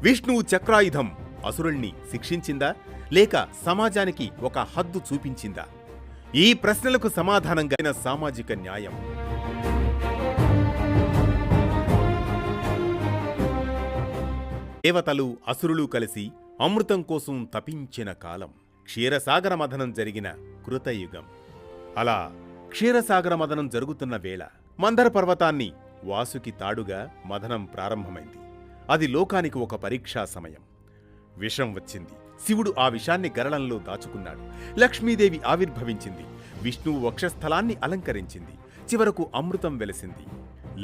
విష్ణువు చక్రాయుధం అసురుల్ని శిక్షించిందా లేక సమాజానికి ఒక హద్దు చూపించిందా? ఈ ప్రశ్నలకు సమాధానంగా సామాజిక న్యాయం. దేవతలు అసురులు కలిసి అమృతం కోసం తపించిన కాలం క్షీరసాగర మథనం జరిగిన కృతయుగం. అలా క్షీరసాగర మథనం జరుగుతున్న వేళ మందర పర్వతాన్ని వాసుకి తాడుగా మథనం ప్రారంభమైంది. అది లోకానికి ఒక పరీక్షా సమయం. విషం వచ్చింది. శివుడు ఆ విషాన్ని గరళంలో దాచుకున్నాడు. లక్ష్మీదేవి ఆవిర్భవించింది. విష్ణువు వక్షస్థలాన్ని అలంకరించింది. చివరకు అమృతం వెలసింది.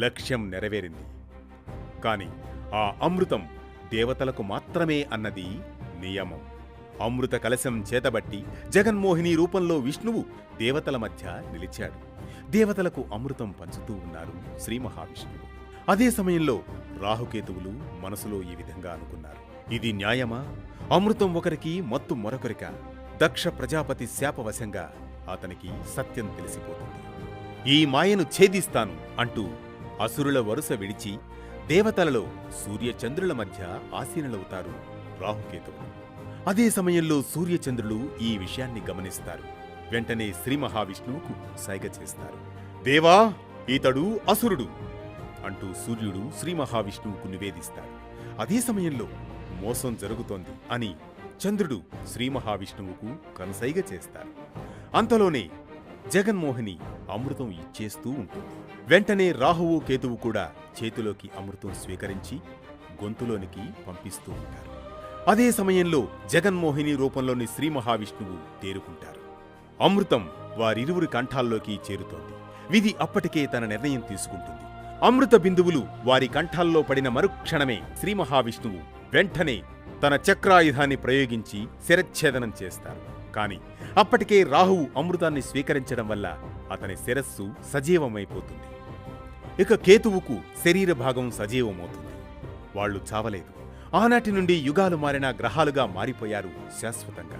లక్ష్యం నెరవేరింది. కాని ఆ అమృతం దేవతలకు మాత్రమే అన్నది నియమం. అమృత కలశం చేతబట్టి జగన్మోహిని రూపంలో విష్ణువు దేవతల మధ్య నిలిచాడు. దేవతలకు అమృతం పంచుతూ ఉన్నారు శ్రీ మహావిష్ణువు. అదే సమయంలో రాహుకేతువులు మనసులో ఈ విధంగా అనుకున్నారు. ఇది న్యాయమా? అమృతం ఒకరికి, మత్తు మరొకరిక? దక్ష ప్రజాపతి శాపవశంగా అతనికి సత్యం తెలిసిపోతుంది. ఈ మాయను ఛేదిస్తాను అంటూ అసురుల వరుస విడిచి దేవతలలో సూర్యచంద్రుల మధ్య ఆసీనులవుతారు రాహుకేతువులు. అదే సమయంలో సూర్యచంద్రులు ఈ విషయాన్ని గమనిస్తారు. వెంటనే శ్రీ మహావిష్ణువుకు సైగ చేస్తారు. దేవా, ఈతడు అసురుడు అంటూ సూర్యుడు శ్రీ మహావిష్ణువుకు నివేదిస్తాడు. అదే సమయంలో మోసం జరుగుతోంది అని చంద్రుడు శ్రీ మహావిష్ణువుకు కనుసైగ చేస్తారు. అంతలోనే జగన్మోహిని అమృతం ఇచ్చేస్తూ ఉంటుంది. వెంటనే రాహువు కేతువు కూడా చేతిలోకి అమృతం స్వీకరించి గొంతులోనికి పంపిస్తూ ఉంటారు. అదే సమయంలో జగన్మోహిని రూపంలోని శ్రీ మహావిష్ణువు తేరుకుంటారు. అమృతం వారిరువురి కంఠాల్లోకి చేరుతోంది. విధి అప్పటికే తన నిర్ణయం తీసుకుంటుంది. అమృత బిందువులు వారి కంఠాల్లో పడిన మరుక్షణమే శ్రీ మహావిష్ణువు వెంటనే తన చక్రాయుధాన్ని ప్రయోగించి శిరచ్ఛేదనం చేస్తారు. కాని అప్పటికే రాహువు అమృతాన్ని స్వీకరించడం వల్ల అతని శిరస్సు సజీవమైపోతుంది. ఇక కేతువుకు శరీర భాగం సజీవమవుతుంది. వాళ్లు చావలేదు. ఆనాటి నుండి యుగాలు మారిన గ్రహాలుగా మారిపోయారు శాశ్వతంగా.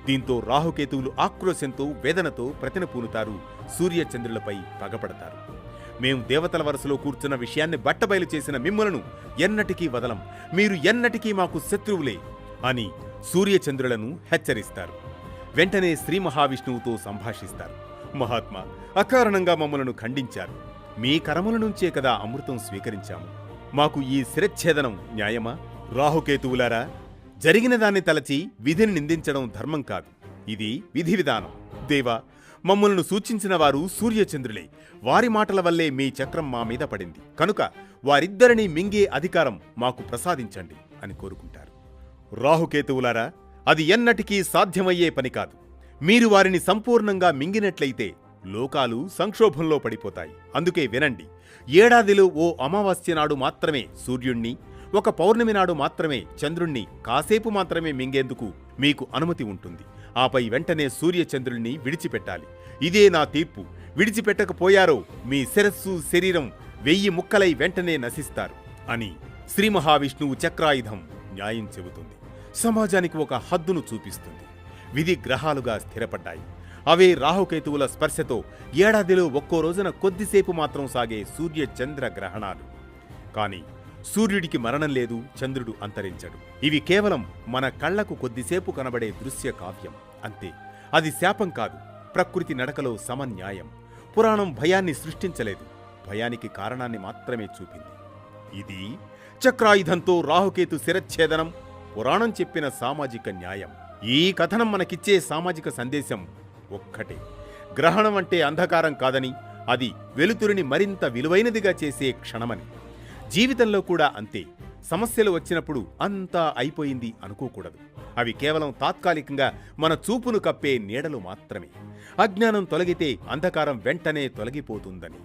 దీంతో రాహుకేతువులు ఆక్రోశంతో వేదనతో ప్రతిన పూనుతారు. సూర్యచంద్రులపై పగపడతారు. మేం దేవతల వరుసలో కూర్చున్న విషయాన్ని బట్టబయలు చేసిన మిమ్మలను ఎన్నటికీ వదలం, మీరు ఎన్నటికీ మాకు శత్రువులే అని సూర్యచంద్రులను హెచ్చరిస్తారు. వెంటనే శ్రీ మహావిష్ణువుతో సంభాషిస్తారు. మహాత్మా, అకారణంగా మమ్మలను ఖండించారు. మీ కరముల నుంచే కదా అమృతం స్వీకరించాము. మాకు ఈ శిరచ్ఛేదనం న్యాయమా? రాహుకేతువులారా, జరిగిన దాన్ని తలచి విధిని నిందించడం ధర్మం కాదు. ఇది విధి విధానం. దేవా, మమ్మల్ని సూచించిన వారు సూర్యచంద్రులే. వారి మాటల వల్లే మీ చక్రం మా మీద పడింది. కనుక వారిద్దరినీ మింగే అధికారం మాకు ప్రసాదించండి అని కోరుకుంటారు. రాహుకేతువులారా, అది ఎన్నటికీ సాధ్యమయ్యే పని కాదు. మీరు వారిని సంపూర్ణంగా మింగినట్లయితే లోకాలు సంక్షోభంలో పడిపోతాయి. అందుకే వినండి. ఏడాదిలో ఓ అమావాస్య నాడు మాత్రమే సూర్యుణ్ణి, ఒక పౌర్ణమి నాడు మాత్రమే చంద్రుణ్ణి కాసేపు మాత్రమే మింగేందుకు మీకు అనుమతి ఉంటుంది. ఆపై వెంటనే సూర్యచంద్రుల్ని విడిచిపెట్టాలి. ఇదే నా తీర్పు. విడిచిపెట్టకపోయారో మీ శిరస్సు, శరీరం 1000 ముక్కలై వెంటనే నశిస్తారు అని శ్రీ మహావిష్ణువు చక్రాయుధం న్యాయం చెబుతుంది. సమాజానికి ఒక హద్దును చూపిస్తుంది. విధి గ్రహాలుగా స్థిరపడ్డాయి. అవే రాహుకేతువుల స్పర్శతో ఏడాదిలో ఒక్కో రోజున కొద్దిసేపు మాత్రం సాగే సూర్య చంద్ర గ్రహణాలు. కాని సూర్యుడికి మరణం లేదు, చంద్రుడు అంతరించడు. ఇవి కేవలం మన కళ్లకు కొద్దిసేపు కనబడే దృశ్య కావ్యం అంతే. అది శాపం కాదు, ప్రకృతి నడకలో సమన్యాయం. పురాణం భయాన్ని సృష్టించలేదు, భయానికి కారణాన్ని మాత్రమే చూపింది. ఇది చక్రాయుధంతో రాహుకేతు శిరచ్ఛేదనం పురాణం చెప్పిన సామాజిక న్యాయం. ఈ కథనం మనకిచ్చే సామాజిక సందేశం ఒక్కటే. గ్రహణం అంటే అంధకారం కాదని, అది వెలుతురిని మరింత విలువైనదిగా చేసే క్షణమని. జీవితంలో కూడా అంతే. సమస్యలు వచ్చినప్పుడు అంతా అయిపోయింది అనుకోకూడదు. అవి కేవలం తాత్కాలికంగా మన చూపును కప్పే నీడలు మాత్రమే. అజ్ఞానం తొలగితే అంధకారం వెంటనే తొలగిపోతుందని.